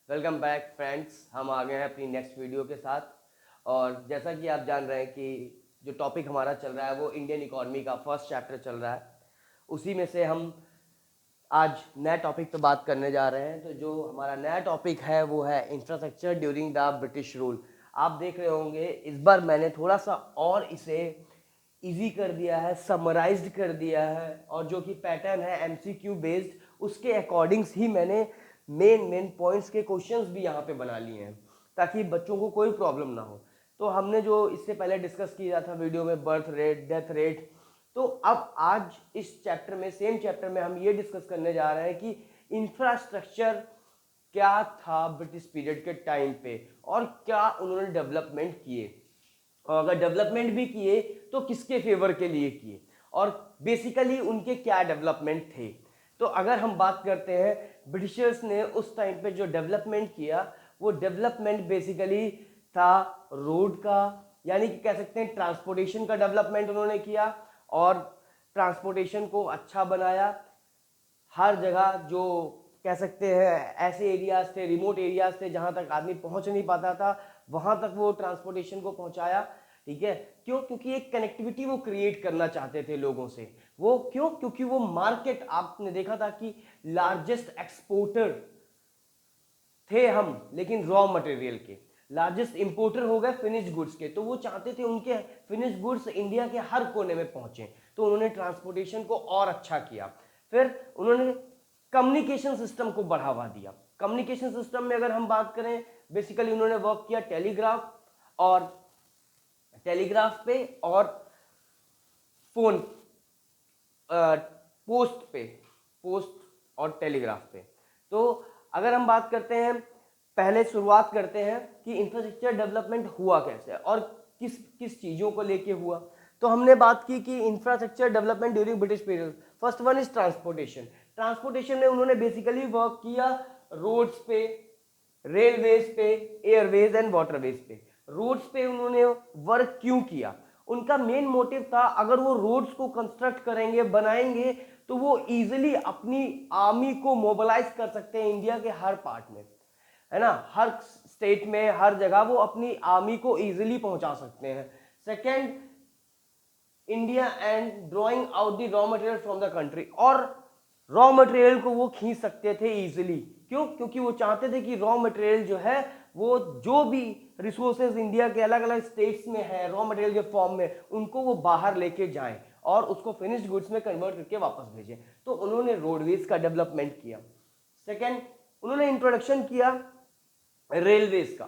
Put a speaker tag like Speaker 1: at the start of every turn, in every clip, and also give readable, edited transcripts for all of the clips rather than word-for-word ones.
Speaker 1: Welcome back friends. हम आ गए हैं अपनी नेक्स्ट वीडियो के साथ। और जैसा कि आप जान रहे हैं कि जो टॉपिक हमारा चल रहा है वो इंडियन इकोनॉमी का फर्स्ट चैप्टर चल रहा है। उसी में से हम आज नए टॉपिक पे बात करने जा रहे हैं। तो जो हमारा नया टॉपिक है वो है infrastructure during the British rule. आप देख रहे होंगे इस बार मैंने थोड़ा सा और इसे इजी कर दिया है, समराइज्ड कर दिया है, और जो कि पैटर्न है एमसीक्यू बेस्ड, उसके अकॉर्डिंग्स ही मैंने मेन पॉइंट्स के क्वेश्चंस भी यहाँ पे बना लिए हैं ताकि बच्चों को कोई प्रॉब्लम ना हो। तो हमने जो इससे पहले डिस्कस किया था वीडियो में बर्थ रेट, डेथ रेट, तो अब आज इस चैप्टर में, सेम चैप्टर में, हम ये डिस्कस करने जा रहे हैं कि इंफ्रास्ट्रक्चर क्या था ब्रिटिश पीरियड के टाइम पे और क्या उन्होंने डेवलपमेंट किए, और अगर डेवलपमेंट भी किए तो किसके फेवर के लिए किए, और बेसिकली उनके क्या डेवलपमेंट थे। तो अगर हम बात करते हैं ब्रिटिशर्स ने उस टाइम पे जो डेवलपमेंट किया, वो डेवलपमेंट बेसिकली था रोड का, यानी कि कह सकते हैं ट्रांसपोर्टेशन का डेवलपमेंट उन्होंने किया, और ट्रांसपोर्टेशन को अच्छा बनाया। हर जगह जो कह सकते हैं ऐसे एरियाज थे, रिमोट एरियाज थे जहां तक आदमी पहुंच नहीं पाता था, वहां तक वो ट्रांसपोर्टेशन को पहुंचाया। ठीक है, क्यों? क्योंकि एक कनेक्टिविटी वो क्रिएट करना चाहते थे लोगों से। वो क्यों? क्योंकि वो मार्केट, आपने देखा था कि लार्जेस्ट एक्सपोर्टर थे हम, लेकिन रॉ मटेरियल के लार्जेस्ट इंपोर्टर हो गए फिनिश्ड गुड्स के। तो वो चाहते थे उनके फिनिश्ड गुड्स इंडिया के हर कोने में पहुंचे, तो उन्होंने ट्रांसपोर्टेशन को और अच्छा किया। फिर उन्होंने कम्युनिकेशन सिस्टम को बढ़ावा दिया। कम्युनिकेशन सिस्टम में अगर हम बात करें, बेसिकली उन्होंने वर्क किया टेलीग्राफ पे और फोन, पोस्ट और टेलीग्राफ पे। तो अगर हम बात करते हैं, पहले शुरुआत करते हैं कि इंफ्रास्ट्रक्चर डेवलपमेंट हुआ कैसे और किस किस चीज़ों को लेके हुआ। तो हमने बात की कि infrastructure development during British period, first one is transportation. Transportation में उन्होंने बेसिकली वर्क किया रोड्स पे, रेलवेज पे, एयरवेज एंड वाटरवेज पे। रोड्स पे उन्होंने वर्क क्यों किया? उनका मेन मोटिव था, अगर वो रोड्स को कंस्ट्रक्ट करेंगे, बनाएंगे, तो वो इजीली अपनी आर्मी को मोबिलाइज कर सकते हैं इंडिया के हर पार्ट में, है ना, हर स्टेट में, हर जगह वो अपनी आर्मी को इजीली पहुंचा सकते हैं। Second, India and drawing out the raw material from the country, और रॉ मटेरियल को वो खींच सकते थे इजीली। क्यों? क्योंकि वो चाहते थे कि रॉ मटेरियल जो है, वो जो भी रिसोर्सेज इंडिया के अलग अलग स्टेट्स में है रॉ मटेरियल के फॉर्म में, उनको वो बाहर लेके जाएं और उसको फिनिश्ड गुड्स में कन्वर्ट करके वापस भेजें। तो उन्होंने रोडवेज का डेवलपमेंट किया। सेकेंड, उन्होंने इंट्रोडक्शन किया रेलवेज का।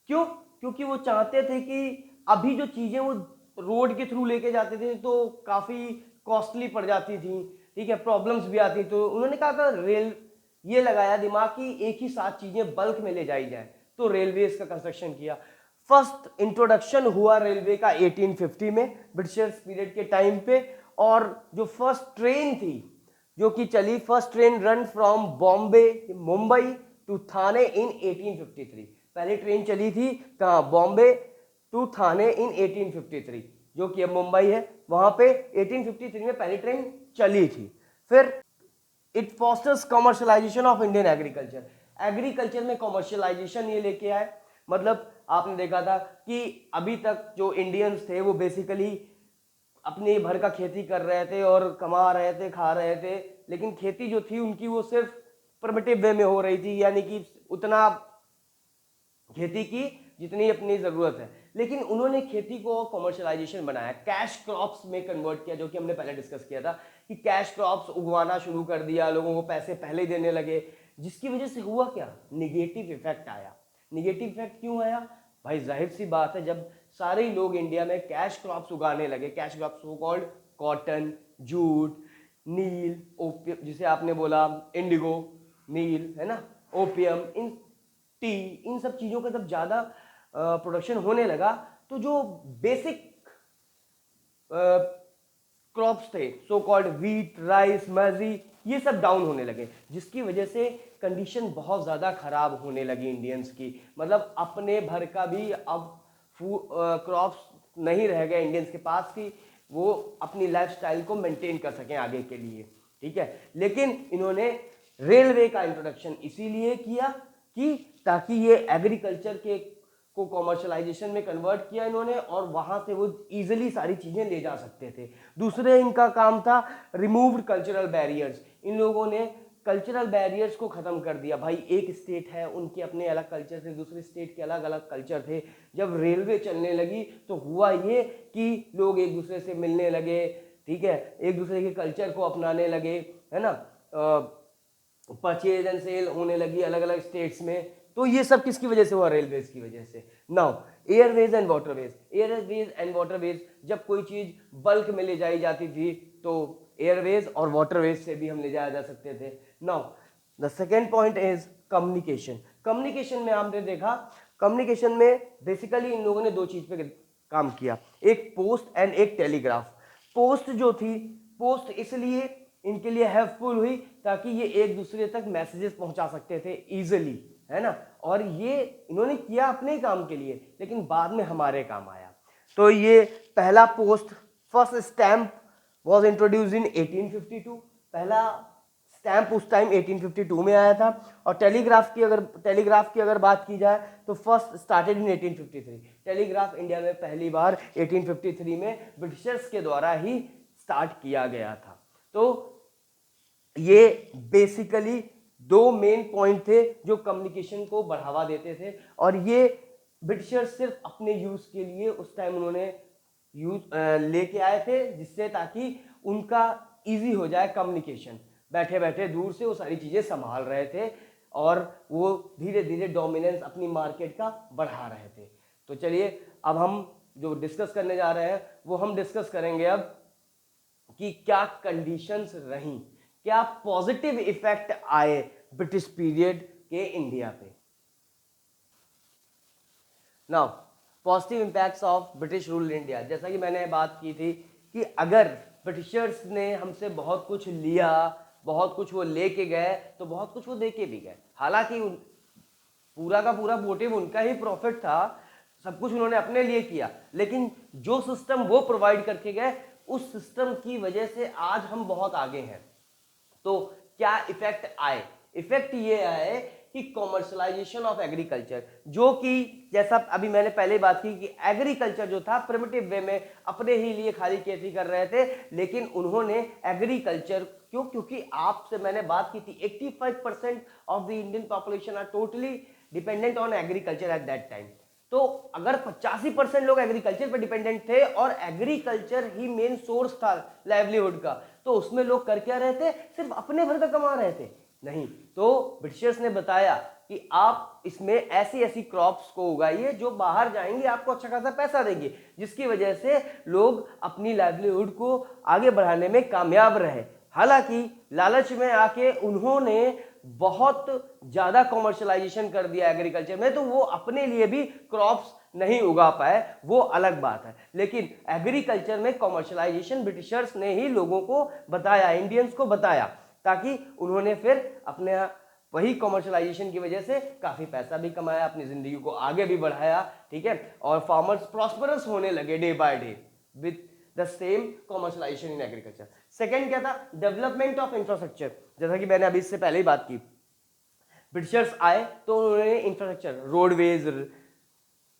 Speaker 1: क्यों? क्योंकि वो चाहते थे कि अभी जो चीजें वो रोड के थ्रू लेके जाते थे तो काफी कॉस्टली पड़ जाती थी, ठीक है, प्रॉब्लम्स भी आती। तो उन्होंने कहा था रेल, ये लगाया दिमाग कि एक ही साथ चीजें बल्क में ले जाई जाए, तो रेलवेज का कंस्ट्रक्शन किया। फर्स्ट इंट्रोडक्शन हुआ रेलवे का 1850 में, ब्रिटिशर्स पीरियड के टाइम पे। और जो फर्स्ट ट्रेन थी जो कि चली, first train run from Bombay Mumbai to Thane in 1853। पहली ट्रेन चली थी कहाँ? बॉम्बे टू थाने इन 1853, जो कि अब मुंबई है। वहां पे 1853 में पहली ट्रेन चली थी। फिर it fosters commercialisation of Indian agriculture. Agriculture में कमर्शलाइजेशन ये लेके आए। मतलब आपने देखा था कि अभी तक जो इंडियंस थे वो बेसिकली अपने भर का खेती कर रहे थे और कमा रहे थे, खा रहे थे, लेकिन खेती जो थी उनकी वो सिर्फ प्रिमिटिव वे में हो रही थी, यानी कि उतना खेती की जितनी अपनी जरूरत है। लेकिन उन्होंने खेती को कमर्शलाइजेशन बनाया, कैश क्रॉप्स में कन्वर्ट किया, जो कि हमने पहले डिस्कस किया था कि कैश क्रॉप्स उगवाना शुरू कर दिया, लोगों को पैसे पहले देने लगे, जिसकी वजह से हुआ क्या? निगेटिव इफेक्ट आया। निगेटिव इफेक्ट क्यों आया भाई? जाहिर सी बात है, जब सारे लोग इंडिया में कैश क्रॉप्स उगाने लगे, cash crops so called cotton, jute, नील, ओपियम, जिसे आपने बोला इंडिगो, नील, है ना, ओपियम, इन टी, इन सब चीजों का जब ज्यादा प्रोडक्शन होने लगा, तो जो बेसिक क्रॉप्स थे, सो कॉल्ड वीट, राइस, मैजी, ये सब डाउन होने लगे, जिसकी वजह से कंडीशन बहुत ज़्यादा खराब होने लगी इंडियंस की। मतलब अपने भर का भी अब क्रॉप्स नहीं रह गए इंडियंस के पास कि वो अपनी लाइफस्टाइल को मेंटेन कर सकें आगे के लिए, ठीक है। लेकिन इन्होंने रेलवे का इंट्रोडक्शन इसीलिए किया कि ताकि ये एग्रीकल्चर के को कॉमर्शलाइजेशन में कन्वर्ट किया इन्होंने और वहाँ से वो ईजिली सारी चीज़ें ले जा सकते थे। दूसरे इनका काम था रिमूव्ड कल्चरल बैरियर्स। इन लोगों ने कल्चरल बैरियर्स को ख़त्म कर दिया। भाई एक स्टेट है, उनके अपने अलग कल्चर थे, दूसरे स्टेट के अलग अलग कल्चर थे। जब रेलवे चलने लगी तो हुआ ये कि लोग एक दूसरे से मिलने लगे, ठीक है, एक दूसरे के कल्चर को अपनाने लगे, है ना, परचेज एंड सेल होने लगी अलग अलग स्टेट्स में। तो ये सब किसकी वजह से हुआ? रेलवेज की वजह से। Now Airways and waterways, Airways and waterways, जब कोई चीज बल्क में ले जाई जाती थी तो एयरवेज और वाटरवेज से भी हम ले जाया जा सकते थे। Now the second point is communication. Communication में आपने देखा, कम्युनिकेशन में बेसिकली इन लोगों ने दो चीज पे काम किया, एक पोस्ट एंड एक टेलीग्राफ। पोस्ट जो थी, पोस्ट इसलिए इनके लिए हेल्पफुल हुई ताकि ये एक दूसरे तक मैसेजेस पहुंचा सकते थे इजीली, है ना, और ये इन्होंने किया अपने ही काम के लिए, लेकिन बाद में हमारे काम आया। तो ये पहला post, first stamp was introduced in 1852। पहला स्टैम्प उस टाइम 1852 में आया था। और टेलीग्राफ की अगर बात की जाए तो first started in 1853। Telegraph India में पहली बार 1853 में ब्रिटिशर्स के द्वारा ही स्टार्ट किया गया था। तो ये बेसिकली दो मेन पॉइंट थे जो कम्युनिकेशन को बढ़ावा देते थे, और ये ब्रिटिशर्स सिर्फ अपने यूज के लिए उस टाइम उन्होंने यूज लेके आए थे, जिससे ताकि उनका इजी हो जाए कम्युनिकेशन। बैठे बैठे दूर से वो सारी चीजें संभाल रहे थे और वो धीरे धीरे डोमिनेंस अपनी मार्केट का बढ़ा रहे थे। तो चलिए अब हम जो डिस्कस करने जा रहे हैं वो हम डिस्कस करेंगे अब कि क्या कंडीशंस रहीं, क्या पॉजिटिव इफेक्ट आए ब्रिटिश पीरियड के इंडिया पे। Now positive impacts of British rule in India. जैसा कि मैंने बात की थी कि अगर ब्रिटिशर्स ने हमसे बहुत कुछ लिया, बहुत कुछ वो लेके गए, तो बहुत कुछ वो देके भी गए। हालांकि पूरा का पूरा मोटिव उनका ही प्रॉफिट था, सब कुछ उन्होंने अपने लिए किया, लेकिन जो सिस्टम वो प्रोवाइड करके गए उस सिस्टम की वजह से आज हम बहुत आगे हैं। तो क्या इफेक्ट आए? इफेक्ट ये आए कि कॉमर्शलाइजेशन ऑफ एग्रीकल्चर, जो कि जैसा अभी मैंने पहले बात की कि एग्रीकल्चर जो था प्रिमिटिव वे में अपने ही लिए खाली खेती कर रहे थे, लेकिन उन्होंने एग्रीकल्चर क्योंकि आपसे मैंने बात की थी 85% of the Indian population are totally dependent on agriculture at that time. तो अगर 85% लोग एग्रीकल्चर पर डिपेंडेंट थे और एग्रीकल्चर ही मेन सोर्स था लाइवलीहुड का, तो उसमें लोग कर क्या रहे थे? सिर्फ अपने भर का कमा रहे थे? नहीं। तो ब्रिटिशर्स ने बताया कि आप इसमें ऐसी ऐसी क्रॉप्स को उगाइए जो बाहर जाएंगी, आपको अच्छा खासा पैसा देंगे, जिसकी वजह से लोग अपनी लाइवलीहुड को आगे बढ़ाने में कामयाब रहे। हालांकि लालच में आके उन्होंने बहुत ज्यादा कॉमर्शलाइजेशन कर दिया एग्रीकल्चर में, तो वो अपने लिए भी क्रॉप्स नहीं उगा पाए, वो अलग बात है। लेकिन एग्रीकल्चर में कॉमर्शलाइजेशन ब्रिटिशर्स ने ही लोगों को बताया, इंडियंस को बताया, ताकि उन्होंने फिर अपने वही कॉमर्शलाइजेशन की वजह से काफी पैसा भी कमाया, अपनी जिंदगी को आगे भी बढ़ाया, ठीक है, और फार्मर्स प्रॉस्परस होने लगे day by day with the same commercialisation in agriculture. Second क्या था? Development of infrastructure. जैसा कि मैंने अभी इससे पहले ही बात की, ब्रिटिशर्स आए तो उन्होंने इंफ्रास्ट्रक्चर, रोडवेज,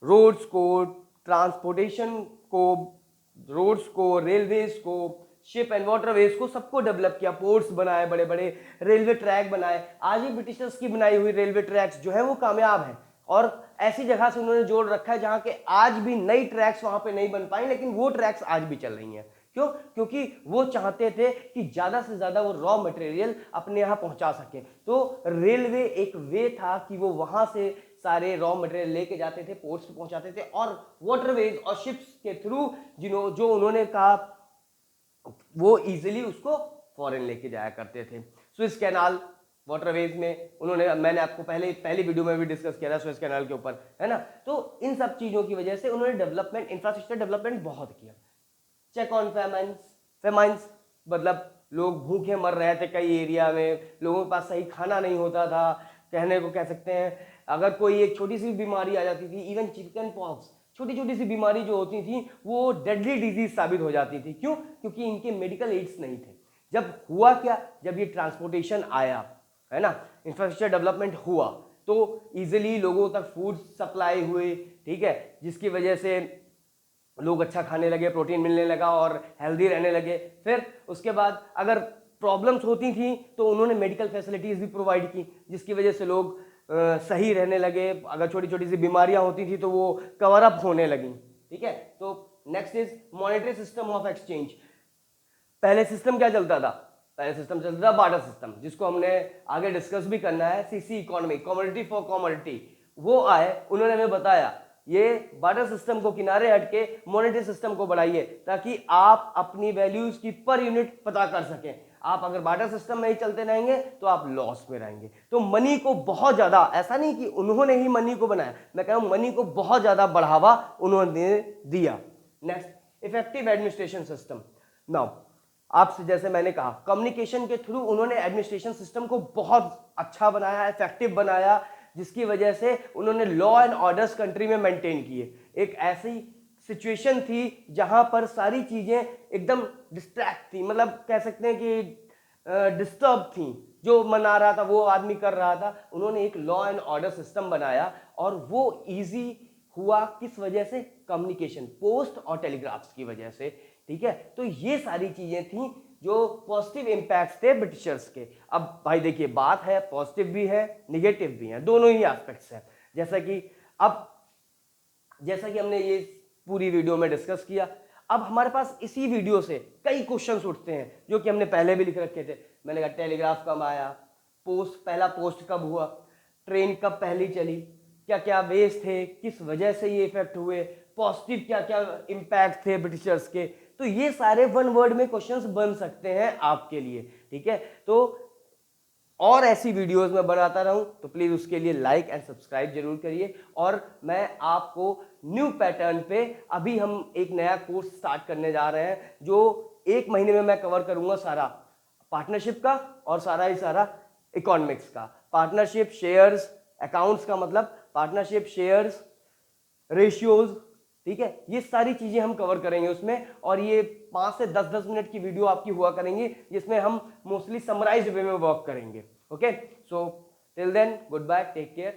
Speaker 1: रोड्स को, ट्रांसपोर्टेशन को, रोड्स को, रेलवेज को, शिप एंड वाटरवेज को, सबको डेवलप किया, पोर्ट्स बनाए, बड़े बड़े रेलवे ट्रैक बनाए। आज भी ब्रिटिशर्स की बनाई हुई रेलवे ट्रैक्स जो है वो कामयाब है, और ऐसी जगह से उन्होंने जोड़ रखा है जहां के आज भी नई ट्रैक्स वहां पे नहीं बन पाई, लेकिन वो ट्रैक्स आज भी चल रही हैं। क्यों? क्योंकि वो चाहते थे कि ज्यादा से ज्यादा वो रॉ मटेरियल अपने यहाँ पहुंचा सके। तो रेलवे एक वे था कि वो वहां से सारे रॉ मटेरियल लेके जाते थे, पोर्ट्स पे पहुंचाते थे, और वाटरवेज और शिप्स के थ्रू जो उन्होंने कहा वो इजीली उसको फॉरेन लेके जाया करते थे। स्विस कैनाल, वाटरवेज में उन्होंने, मैंने आपको पहली वीडियो में भी डिस्कस किया था स्विस कैनाल के ऊपर, है ना। तो इन सब चीजों की वजह से उन्होंने डेवलपमेंट, इंफ्रास्ट्रक्चर डेवलपमेंट बहुत किया। चेक ऑन फेमाइंस, मतलब लोग भूखे मर रहे थे कई एरिया में, लोगों के पास सही खाना नहीं होता था, कहने को कह सकते हैं। अगर कोई एक छोटी सी बीमारी आ जाती थी, इवन चिकन पॉक्स, छोटी छोटी सी बीमारी जो होती थी वो डेडली डिजीज साबित हो जाती थी। क्यों? क्योंकि इनके मेडिकल एड्स नहीं थे। जब हुआ क्या, जब ये ट्रांसपोर्टेशन आया, है ना, इंफ्रास्ट्रक्चर डेवलपमेंट हुआ, तो इजीली लोगों तक फूड सप्लाई हुए, ठीक है, जिसकी वजह से लोग अच्छा खाने लगे, प्रोटीन मिलने लगा और हेल्दी रहने लगे। फिर उसके बाद अगर प्रॉब्लम्स होती थी तो उन्होंने मेडिकल फैसिलिटीज़ भी प्रोवाइड की, जिसकी वजह से लोग सही रहने लगे। अगर छोटी छोटी सी बीमारियां होती थी तो वो कवर अप होने लगी, ठीक है। तो next is monetary system of exchange. पहले सिस्टम क्या चलता था? पहले सिस्टम चलता था बार्टर सिस्टम, जिसको हमने आगे डिस्कस भी करना है, CC economy, commodity for commodity. वो आए, उन्होंने हमें बताया ये बार्टर सिस्टम को किनारे हटके मॉनेटरी सिस्टम को बढ़ाइए, ताकि आप अपनी वैल्यूज की पर यूनिट पता कर सकें। आप अगर बार्टर सिस्टम में ही चलते रहेंगे तो आप लॉस में रहेंगे। तो मनी को बहुत ज्यादा, ऐसा नहीं कि उन्होंने ही मनी को बनाया, मैं कह रहा हूं मनी को बहुत ज्यादा बढ़ावा उन्होंने दिया। Next, effective administration system. Now आपसे जैसे मैंने कहा, कम्युनिकेशन के थ्रू उन्होंने एडमिनिस्ट्रेशन सिस्टम को बहुत अच्छा बनाया, इफेक्टिव बनाया, जिसकी वजह से उन्होंने लॉ एंड ऑर्डर्स कंट्री में मेंटेन किए। एक ऐसी सिचुएशन थी जहां पर सारी चीजें एकदम डिस्ट्रैक्ट थी, मतलब कह सकते हैं कि डिस्टर्ब थी। जो मना रहा था वो आदमी कर रहा था, उन्होंने एक लॉ एंड ऑर्डर सिस्टम बनाया और वो इजी हुआ किस वजह से? कम्युनिकेशन, पोस्ट और टेलीग्राफ्स की वजह से, ठीक है। तो ये सारी चीजें थी जो पॉजिटिव इंपैक्ट्स थे ब्रिटिशर्स के। अब भाई देखिए, बात है पॉजिटिव भी है निगेटिव भी है, दोनों ही एस्पेक्ट्स हैं। जैसा कि हमने ये पूरी वीडियो में डिस्कस किया, अब हमारे पास इसी वीडियो से कई क्वेश्चंस उठते हैं जो कि हमने पहले भी लिख रखे थे। मैंने कहा टेलीग्राफ कब आया, पहला पोस्ट कब हुआ, ट्रेन कब पहली चली, क्या क्या वेज थे, किस वजह से ये इफेक्ट हुए, पॉजिटिव क्या क्या इंपैक्ट थे ब्रिटिशर्स के। तो ये सारे वन वर्ड में क्वेश्चंस बन सकते हैं आपके लिए, ठीक है। तो और ऐसी वीडियोस में बनाता रहूं तो प्लीज उसके लिए लाइक एंड सब्सक्राइब जरूर करिए। और मैं आपको न्यू पैटर्न पे, अभी हम एक नया कोर्स स्टार्ट करने जा रहे हैं जो 1 महीने में मैं कवर करूंगा सारा पार्टनरशिप का और सारा ही सारा इकोनॉमिक्स का। पार्टनरशिप, शेयर्स, अकाउंट्स का मतलब पार्टनरशिप, शेयर्स, रेशियोज, ठीक है, ये सारी चीजें हम कवर करेंगे उसमें। और ये 5 से 10 मिनट की वीडियो आपकी हुआ करेंगी, जिसमें हम मोस्टली समराइज्ड वे में वर्क करेंगे। Okay, so till then, goodbye, take care.